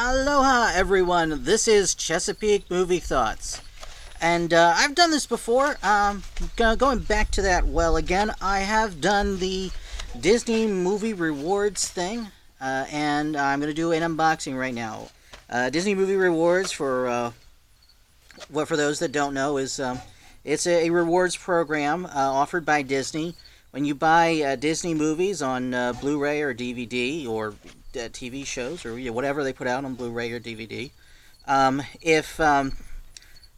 Aloha, everyone. This is Chesapeake Movie Thoughts. And I've done this before. Going back to that well again, I have done the Disney Movie Rewards thing. And I'm going to do an unboxing right now. Disney Movie Rewards, for those that don't know, is it's a rewards program offered by Disney. When you buy Disney movies on Blu-ray or DVD or TV shows or whatever they put out on Blu-ray or DVD, if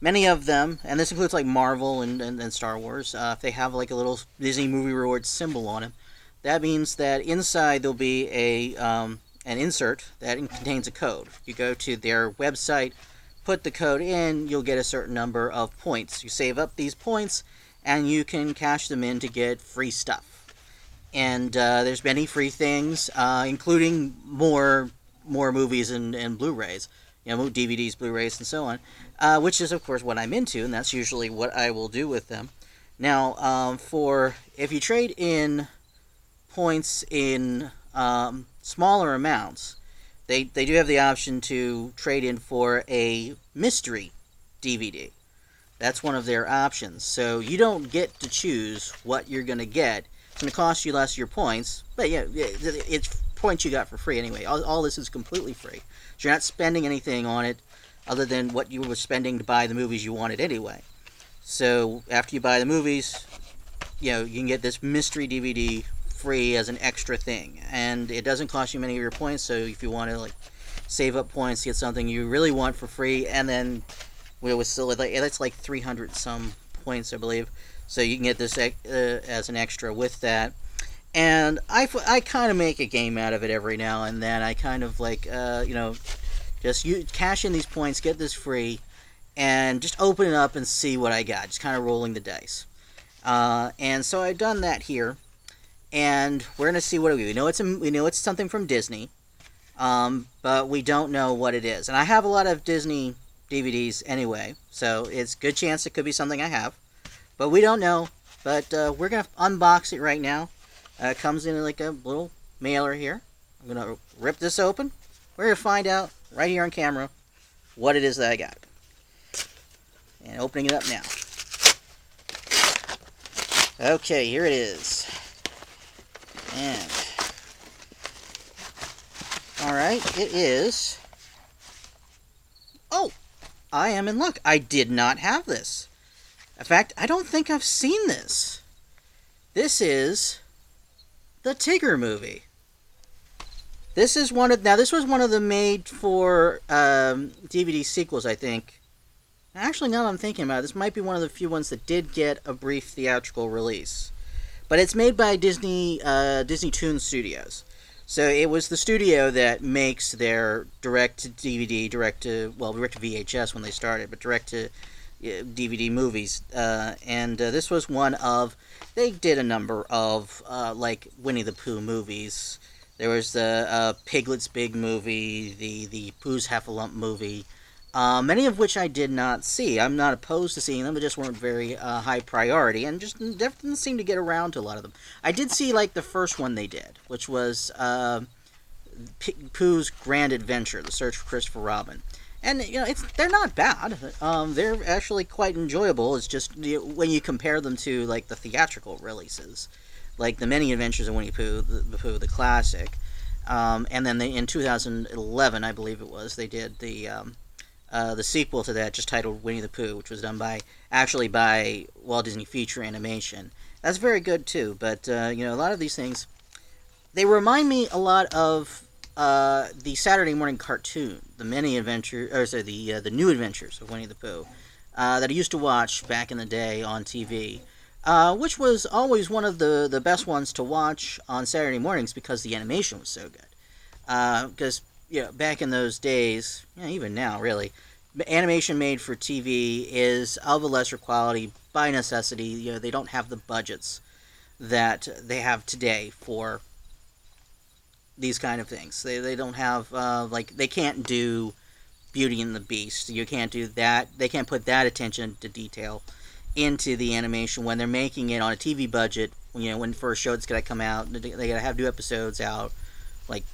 many of them, and this includes like Marvel and Star Wars, if they have like a little Disney Movie Rewards symbol on it, that means that inside there'll be an insert that contains a code. You go to their website, put the code in, you'll get a certain number of points. You save up these points, and you can cash them in to get free stuff. And there's many free things, including more movies and Blu-rays, DVDs, Blu-rays, and so on, which is of course what I'm into, and that's usually what I will do with them. Now, for if you trade in points in smaller amounts, they do have the option to trade in for a mystery DVD. That's one of their options. So you don't get to choose what you're going to get. It's going to cost you less your points, but yeah, it's points you got for free anyway. All this is completely free. So you're not spending anything on it other than what you were spending to buy the movies you wanted anyway. So after you buy the movies, you can get this mystery DVD free as an extra thing, and it doesn't cost you many of your points. So if you want to save up points, get something you really want for free, and then still it's like 300 some points, I believe. So you can get this as an extra with that. And I kind of make a game out of it every now and then. I kind of just cash in these points, get this free, and just open it up and see what I got. Just kind of rolling the dice. And so I've done that here, and we're gonna see what we know. We know it's something from Disney, but we don't know what it is. And I have a lot of Disney DVDs anyway, so it's a good chance it could be something I have, but we don't know. But we're gonna unbox it right now. It comes in like a little mailer here. I'm gonna rip this open. We're gonna find out right here on camera what it is that I got. And opening it up now. Okay, here it is. And alright, it is. Oh! I am in luck. I did not have this. In fact, I don't think I've seen this. This is the Tigger movie. This was one of the made-for DVD sequels, I think. Actually, now that I'm thinking about it, this might be one of the few ones that did get a brief theatrical release. But it's made by Disney Toon Studios. So it was the studio that makes their direct-to-DVD, direct-to-VHS when they started, but direct-to-DVD movies. And this was one of... They did a number of, like, Winnie the Pooh movies. There was the Piglet's Big movie, the Pooh's Heffalump movie, many of which I did not see. I'm not opposed to seeing them, but just weren't very high priority, and just didn't seem to get around to a lot of them. I did see, like, the first one they did, which was Pooh's Grand Adventure, The Search for Christopher Robin. And, they're not bad. They're actually quite enjoyable. It's just when you compare them to, like, the theatrical releases, like The Many Adventures of Winnie the Pooh, the classic. And then in 2011, I believe it was, they did the sequel to that, just titled Winnie the Pooh, which was done by Walt Disney Feature Animation. That's very good too. But a lot of these things, they remind me a lot of the Saturday morning cartoon, the New Adventures of Winnie the Pooh, that I used to watch back in the day on TV, which was always one of the best ones to watch on Saturday mornings because the animation was so good. Because back in those days, even now really, animation made for TV is of a lesser quality by necessity. They don't have the budgets that they have today for these kind of things. They don't have they can't do Beauty and the Beast. You can't do that. They can't put that attention to detail into the animation when they're making it on a TV budget. When for a show that's gonna come out, they gotta have new episodes out, like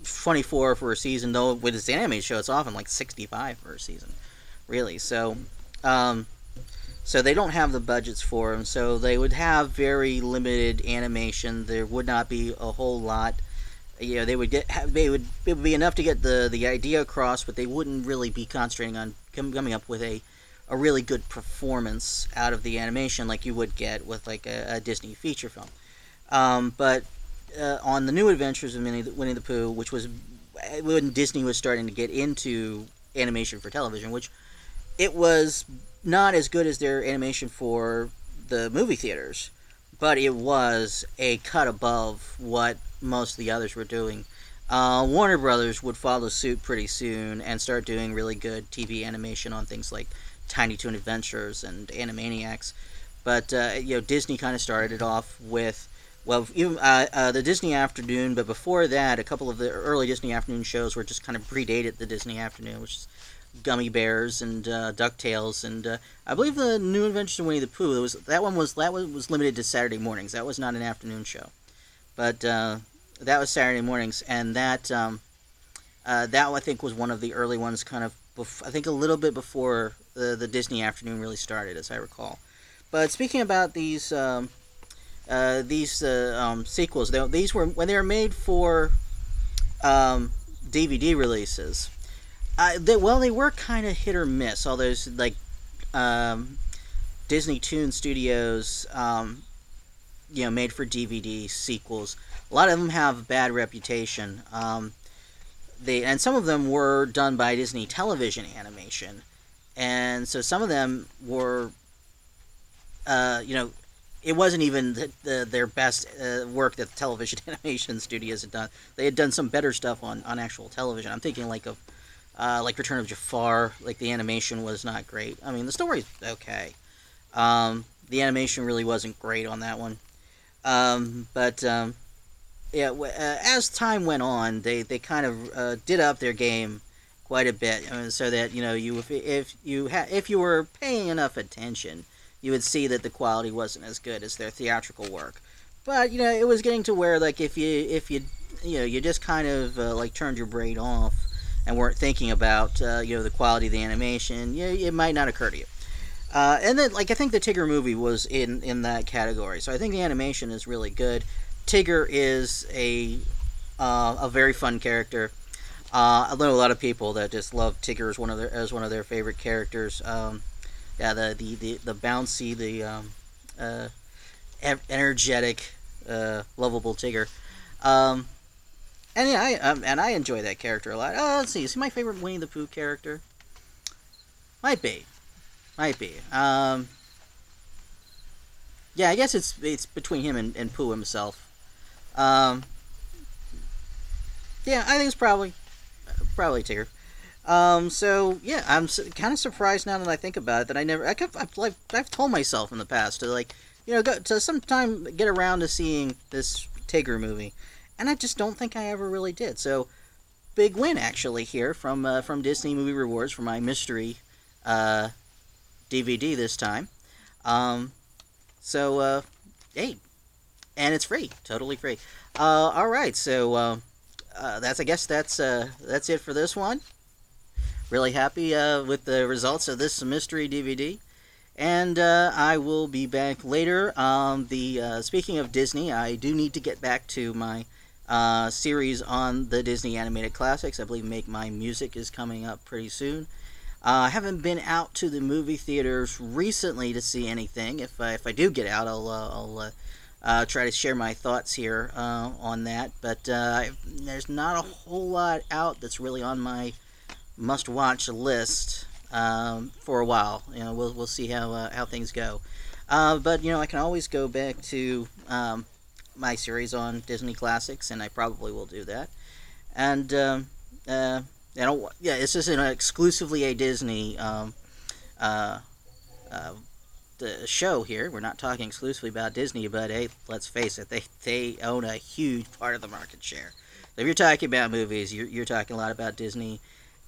24 for a season. Though with this animated show, it's often like 65 for a season, really. Um, so they don't have the budgets for them. So they would have very limited animation. There would not be a whole lot. They would it would be enough to get the idea across, but they wouldn't really be concentrating on coming up with a really good performance out of the animation like you would get with like a Disney feature film. But on the New Adventures of Winnie the Pooh, which was when Disney was starting to get into animation for television, which it was not as good as their animation for the movie theaters, but it was a cut above what most of the others were doing. Warner Brothers would follow suit pretty soon and start doing really good TV animation on things like Tiny Toon Adventures and Animaniacs. But Disney kind of started it off with even the Disney Afternoon. But before that, a couple of the early Disney Afternoon shows were just kind of predated the Disney Afternoon, which is Gummy Bears and Ducktales, and I believe the New Adventures of Winnie the Pooh. That one was limited to Saturday mornings. That was not an afternoon show, but that was Saturday mornings, and that I think was one of the early ones. Kind of, I think a little bit before the Disney Afternoon really started, as I recall. But speaking about these sequels, these were when they were made for DVD releases. They were kind of hit or miss. All those like Disney Toon Studios, made for DVD sequels. A lot of them have a bad reputation. And some of them were done by Disney Television Animation, and so some of them were, it wasn't even their best work that the television animation studios had done. They had done some better stuff on actual television. I'm thinking like Return of Jafar. Like the animation was not great. I mean, the story's okay. The animation really wasn't great on that one. But as time went on, they kind of did up their game quite a bit, so that if you were paying enough attention, you would see that the quality wasn't as good as their theatrical work. But it was getting to where like if you you just kind of like turned your brain off and weren't thinking about the quality of the animation, it might not occur to you. And then like I think the Tigger movie was in that category. So I think the animation is really good. Tigger is a very fun character. I know a lot of people that just love Tigger as one of their favorite characters. The bouncy, energetic, lovable Tigger. I enjoy that character a lot. Let's see. Is he my favorite Winnie the Pooh character? Might be. Yeah, I guess it's between him and Pooh himself. Yeah, I think it's probably Tigger. So yeah, I'm kind of surprised now that I think about it that I've told myself in the past to go to sometime get around to seeing this Tigger movie, and I just don't think I ever really did. So big win actually here from Disney Movie Rewards for my mystery DVD this time. Hey, and it's free, totally free. All right, so that's it for this one. Really happy with the results of this mystery DVD, and I will be back later. Speaking of Disney, I do need to get back to my series on the Disney animated classics. I believe Make My Music is coming up pretty soon. I haven't been out to the movie theaters recently to see anything. If I do get out, I'll try to share my thoughts here on that. But there's not a whole lot out that's really on my must-watch list for a while. We'll see how things go. But I can always go back to my series on Disney classics, and I probably will do that. And it's just exclusively a Disney the show here. We're not talking exclusively about Disney, but hey, let's face it, they own a huge part of the market share. So if you're talking about movies, you're talking a lot about Disney.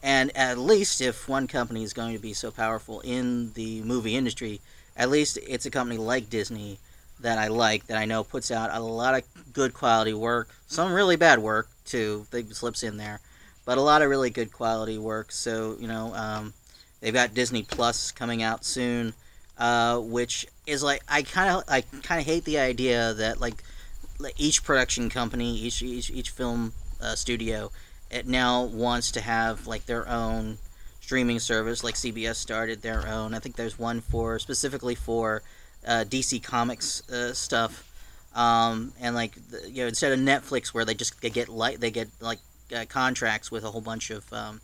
And at least if one company is going to be so powerful in the movie industry, at least it's a company like Disney that I like, that I know puts out a lot of good quality work, some really bad work too. They slips in there, but a lot of really good quality work. So they've got Disney Plus coming out soon, which is like I kind of hate the idea that like each production company, each film studio, it now wants to have like their own streaming service. Like CBS started their own. I think there's one for specifically for DC Comics stuff. And like instead of Netflix, where they get contracts with a whole bunch of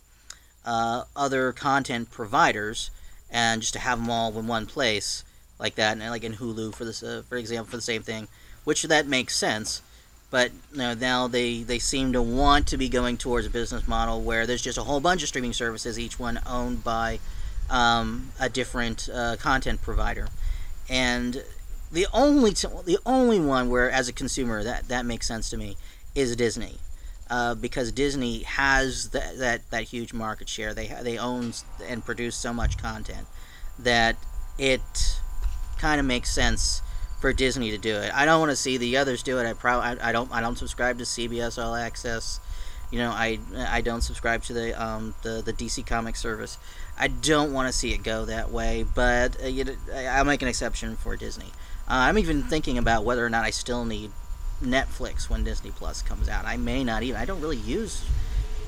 other content providers, and just to have them all in one place like that, and like in Hulu for this, for example, for the same thing, which that makes sense. But now they seem to want to be going towards a business model where there's just a whole bunch of streaming services, each one owned by a different content provider. And the only one where, as a consumer, that makes sense to me is Disney, because Disney has that huge market share. They own and produce so much content that it kind of makes sense for Disney to do it. I don't want to see the others do it. I don't subscribe to CBS All Access. I don't subscribe to the DC Comics service. I don't want to see it go that way, but I'll make an exception for Disney. I'm even thinking about whether or not I still need Netflix when Disney Plus comes out. I may not even. I don't really use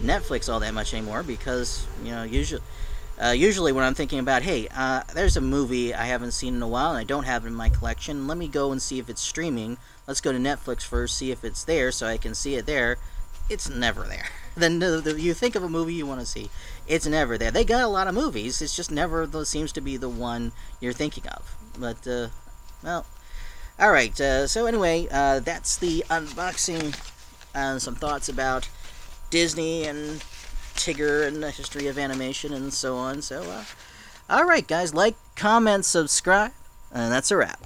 Netflix all that much anymore because usually when I'm thinking about, hey, there's a movie I haven't seen in a while and I don't have it in my collection, let me go and see if it's streaming. Let's go to Netflix first, see if it's there so I can see it there. It's never there. Then you think of a movie you want to see, it's never there. They got a lot of movies, it's just never seems to be the one you're thinking of. But, well, alright, so anyway, that's the unboxing and some thoughts about Disney and Tigger and the history of animation and so on. So, alright guys, like, comment, subscribe, and that's a wrap.